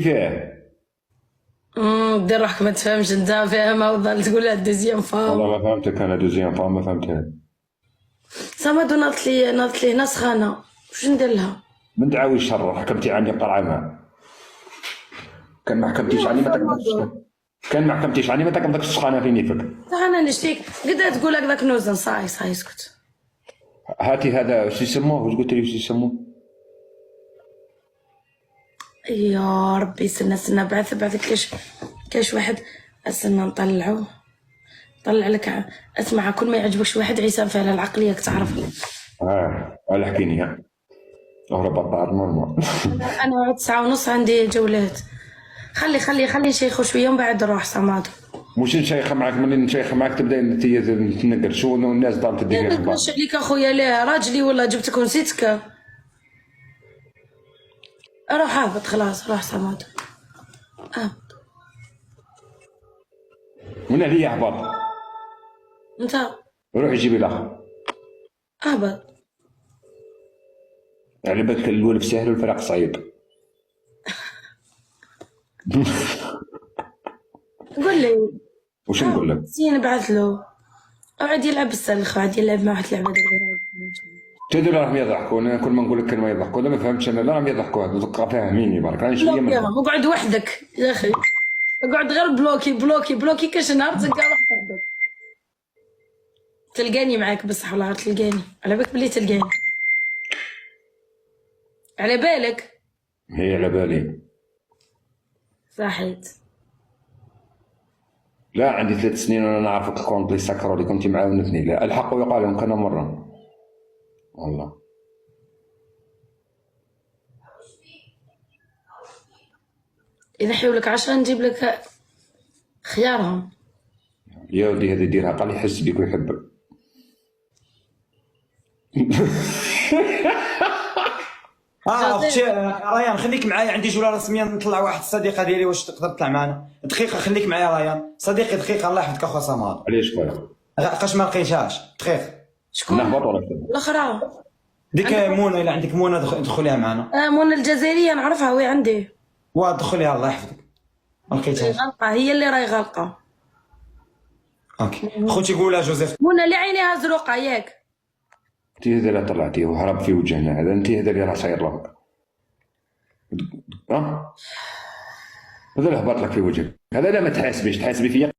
كيفاه؟ دير روحك ما تفهمش، انت فاهمه وظل تقول لها دوزيام فام. والله ما فهمتك انا دوزيام فام ما فهمتها. صمدو ناضت لي هنا سخانه، واش ندير لها؟ من دعاوي الشر حكمتي عني بقرعه ما كان ما حكمتيش عني ما تقدرش كان ما حكمتيش عني ما تقدرش تسخانها في نيفك. صح انا نشتيك قد تقول هكذاك نوزن. صاي اسكت. هاتي هذا واش يسموه؟ واش قلت لي واش يسموه؟ يا ربي استنى بعث كاش واحد. استنى نطلعه. طلع لك اسمع، كل ما يعجبكش واحد عيسى فعلا العقليه تعرف. على حكيني ها هرب الطار نورمال. انا 9:30 عندي جولات. خلي نشيخو شويه ومن بعد نروح صمادو. مش نشيخ معاك، ملي نشيخ معاك تبدا انت تنقر شو الناس ضارت تدير اخبار. نقلش عليك اخويا، ليه راجلي ولا جبتك ونسيتك؟ روح هابط خلاص، روح صمادو هابط. من هي احباط؟ انت روح جيبي الاخر. هابط. على بالك الولف سهل والفرق صعيب. قول لي وش نقول لك؟ زين نبعث له اقعد يلعب السلخ، قاعد يلعب مع واحد لعبه. تدري راهم يضحكون، كل ما نقول لك كلمه يضحكون. ما فهمتش انا، لا راهم يضحكون تبقى فاهميني برك. انا شويه من اقعد وحدك يا اخي، اقعد غير بلوكي كاش نهار تلقى روحك تلقاني معاك. بصح والله تلقاني، على بالك بلي تلقاني، على بالك. هي على بالي. صحيت. لا عندي 3 سنين وانا نعرفك الكونت اللي سكروا اللي كنتي معاونتني. لا الحق يقال لهم كان مره والله. اذا حيولك 10 نجيب لك خيارهم. يا ودي هذه ديرها قال يحس بيك ويحبك. اختي ريان خليك معايا، عندي جوله رسميه نطلع واحد الصديقه ديالي، واش تقدر تطلع معنا دقيقه؟ خليك معايا ريان صديقي، دقيقه الله يحفظك اخويا صماد. علاش خويا؟ لقاش ما لقيتهاش دقيقه. شكون؟ نهبط ولا شنو؟ الاخرى ديك منى، الا عندك منى دخليها معنا. منى الجزائريه نعرفها، وي عندي. ودخليها الله يحفظك. ما لقيتهاش. غلطه، هي اللي راهي غلطه. اوكي خوتي قولها جوزيف. منى اللي عينيها زروقه ياك. انت هذا اللي طلعتيه وهرب في وجهنا هذا، انت هذا اللي راه صاير لك. هذا اللي هبط لك في وجهك، هذا لا ما تحاسبيش، تحاسبي فيا.